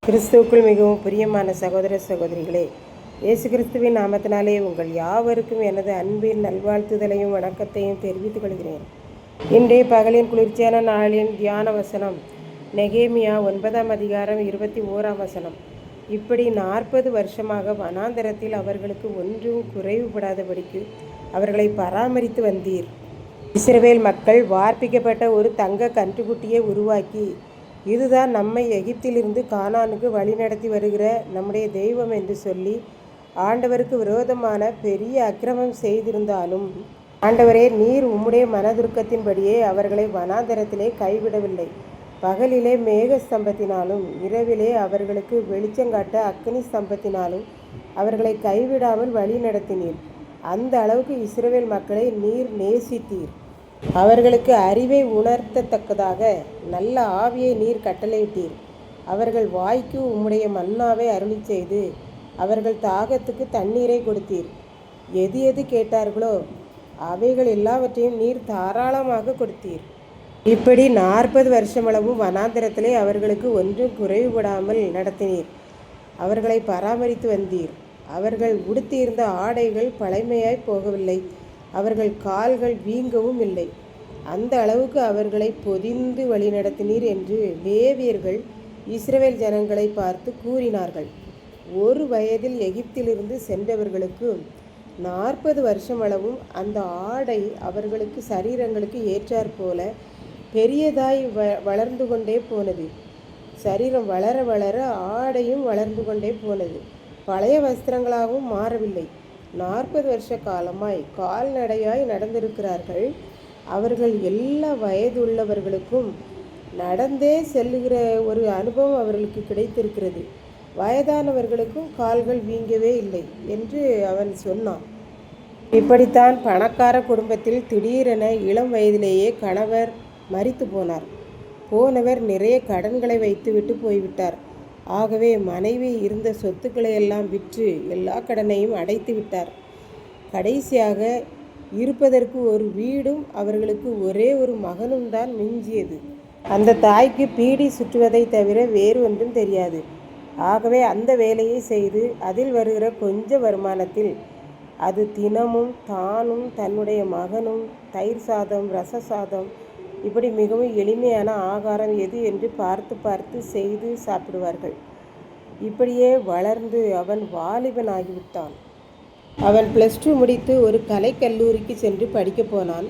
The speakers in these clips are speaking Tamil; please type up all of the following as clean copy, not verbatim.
கிறிஸ்துவுக்குள் மிகவும் பிரியமான சகோதர சகோதரிகளே, இயேசு கிறிஸ்துவின் நாமத்தினாலே உங்கள் யாவருக்கும் எனது அன்பின் நல்வாழ்த்துதலையும் வணக்கத்தையும் தெரிவித்துக் கொள்கிறேன். இன்றைய பகலின் குளிர்ச்சியான நாளின் தியான வசனம் நெகேமியா 9ஆம் அதிகாரம் 21ஆம் வசனம். இப்படி 40 வருஷமாக வனாந்தரத்தில் அவர்களுக்கு ஒன்றும் குறைவுபடாதபடிக்கு அவர்களை பராமரித்து வந்தீர். இஸ்ரவேல் மக்கள் வார்ப்பிக்கப்பட்ட ஒரு தங்க கன்றுக்குட்டியை உருவாக்கி, இதுதான் நம்மை எகிப்திலிருந்து கானானுக்கு வழிநடத்தி வருகிற நம்முடைய தெய்வம் என்று சொல்லி ஆண்டவருக்கு விரோதமான பெரிய அக்கிரமம் செய்திருந்தாலும், ஆண்டவரே, நீர் உம்முடைய மனதுருக்கத்தின்படியே அவர்களை வனாந்தரத்திலே கைவிடவில்லை. பகலிலே மேக ஸ்தம்பத்தினாலும் இரவிலே அவர்களுக்கு வெளிச்சங்காட்ட அக்கினி ஸ்தம்பத்தினாலும் அவர்களை கைவிடாமல் வழி நடத்தினீர். அந்த அளவுக்கு இஸ்ரவேல் மக்களை நீர் நேசித்தீர். அவர்களுக்கு அறிவை உணர்த்தத்தக்கதாக நல்ல ஆவியை நீர் கட்டளையிட்டீர். அவர்கள் வாய்க்கு உம்முடைய மன்னாவை அருளி செய்து அவர்கள் தாகத்துக்கு தண்ணீரை கொடுத்தீர். எது எது கேட்டார்களோ அவைகள் எல்லாவற்றையும் நீர் தாராளமாக கொடுத்தீர். இப்படி 40 வருஷமளவும் வனாந்திரத்திலே அவர்களுக்கு ஒன்றும் குறைவுபடாமல் நடத்தினீர். அவர்களை பராமரித்து வந்தீர். அவர்கள் உடுத்தியிருந்த ஆடைகள் பழைமையாய் போகவில்லை. அவர்கள் கால்கள் வீங்கவும் இல்லை. அந்த அளவுக்கு அவர்களை பொதிந்து வழிநடத்தினீர் என்று லேவியர்கள் இஸ்ரவேல் ஜனங்களை பார்த்து கூறினார்கள். ஒரு வயதில் எகிப்திலிருந்து சென்றவர்களுக்கு 40 வருஷமளவும் அந்த ஆடை அவர்களுக்கு சரீரங்களுக்கு ஏற்றாற்போல பெரியதாய் வளர்ந்து கொண்டே போனது. சரீரம் வளர வளர ஆடையும் வளர்ந்து கொண்டே போனது. பழைய வஸ்திரங்களாகவும் மாறவில்லை. 40 வருஷ காலமாய் கால்நடையாய் நடந்திருக்கிறார்கள். அவர்கள் எல்லா வயதுள்ளவர்களுக்கும் நடந்தே செல்லுகிற ஒரு அனுபவம் அவர்களுக்கு கிடைத்திருக்கிறது. வயதானவர்களுக்கும் கால்கள் வீங்கவே இல்லை என்று அவன் சொன்னான். இப்படித்தான் பணக்கார குடும்பத்தில் திடீரென இளம் வயதிலேயே கணவர் மரித்து போனவர் நிறைய கடன்களை வைத்துவிட்டு போய்விட்டார். ஆகவே மனைவி இருந்த சொத்துக்களை எல்லாம் விற்று எல்லா கடனையும் அடைத்து விட்டார். கடைசியாக இருப்பதற்கு ஒரு வீடும் அவர்களுக்கு ஒரே ஒரு மகனும் தான் மிஞ்சியது. அந்த தாய்க்கு பீடி சுற்றுவதை தவிர வேறு ஒன்றும் தெரியாது. ஆகவே அந்த வேலையை செய்து அதில் வருகிற கொஞ்ச வருமானத்தில் அது தினமும் தானும் தன்னுடைய மகனும் தயிர் சாதம், ரச சாதம், இப்படி மிகவும் எளிமையான ஆகாரம் எது என்று பார்த்து பார்த்து செய்து சாப்பிடுவார்கள். இப்படியே வளர்ந்து அவன் வாலிபன் ஆகிவிட்டான். அவன் +2 முடித்து ஒரு கலைக்கல்லூரிக்கு சென்று படிக்கப் போனான்.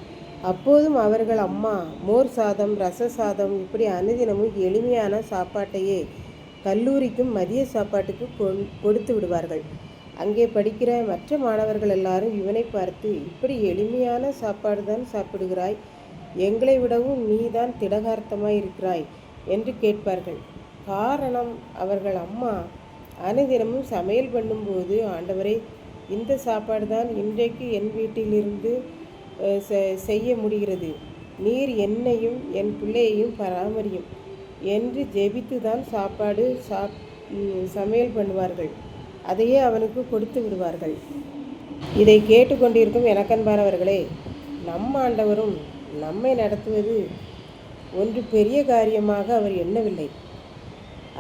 அப்போதும் அவர்கள் அம்மா மோர் சாதம், ரச சாதம், இப்படி அனுதினமும் எளிமையான சாப்பாட்டையே கல்லூரிக்கும் மதிய சாப்பாட்டுக்கு கொடுத்து விடுவார்கள். அங்கே படிக்கிற மற்ற மாணவர்கள் எல்லாரும் இவனை பார்த்து, இப்படி எளிமையான சாப்பாடு தான் சாப்பிடுகிறாய், எங்களை விடவும் நீதான் திடகார்த்தமாய் இருக்கிறாய் என்று கேட்பார்கள். காரணம், அவர்கள் அம்மா அனுதினமும் சமையல் பண்ணும்போது, ஆண்டவரே, இந்த சாப்பாடு தான் இன்றைக்கு என் வீட்டிலிருந்து செய்ய முடிகிறது, நீர் என்னையும் என் பிள்ளையையும் பராமரியும் என்று ஜெபித்து தான் சமையல் பண்ணுவார்கள். அதையே அவனுக்கு கொடுத்து விடுவார்கள். இதை கேட்டுக்கொண்டிருக்கும் எனக்கன்பானவர்களே, நம் ஆண்டவரும் நம்மை நடத்துவது ஒன்று பெரிய காரியமாக அவர் எண்ணவில்லை.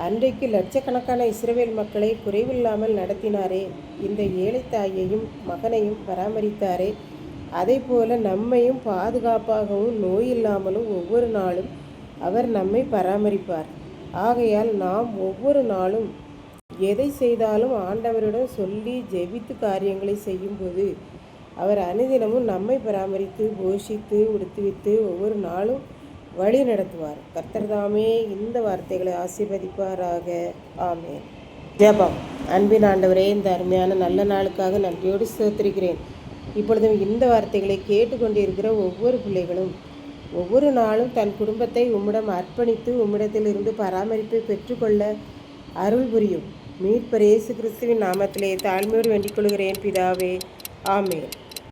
அன்றைக்கு லட்சக்கணக்கான இஸ்ரவேல் மக்களை குறைவில்லாமல் நடத்தினாரே, இந்த ஏழை தாயையும் மகனையும் பராமரித்தாரே, அதை போல நம்மையும் பாதுகாப்பாகவும் நோயில்லாமலும் ஒவ்வொரு நாளும் அவர் நம்மை பராமரிப்பார். ஆகையால் நாம் ஒவ்வொரு நாளும் எதை செய்தாலும் ஆண்டவரிடம் சொல்லி ஜெபித்து காரியங்களை செய்யும்போது அவர் அனுதினமும் நம்மை பராமரித்து போஷித்து உடுத்துவித்து ஒவ்வொரு நாளும் வழி நடத்துவார். கர்த்தர் தாமே இந்த வார்த்தைகளை ஆசீர்வதிப்பாராக. ஆமென். ஜெபம். அன்பின் ஆண்டவரே, இந்த அருமையான நல்ல நாளுக்காக நன்றியோடு ஸ்தோத்திரிக்கிறேன். இப்பொழுதும் இந்த வார்த்தைகளை கேட்டுக்கொண்டிருக்கிற ஒவ்வொரு பிள்ளைகளும் ஒவ்வொரு நாளும் தன் குடும்பத்தை உம்மிடம் அர்ப்பணித்து உம்மிடத்திலிருந்து பராமரிப்பை பெற்றுக்கொள்ள அருள் புரியும். மீட்பர் இயேசு கிறிஸ்துவின் நாமத்திலே தாழ்மையோடு வேண்டிக் கொள்கிறேன் பிதாவே. ஆமென்.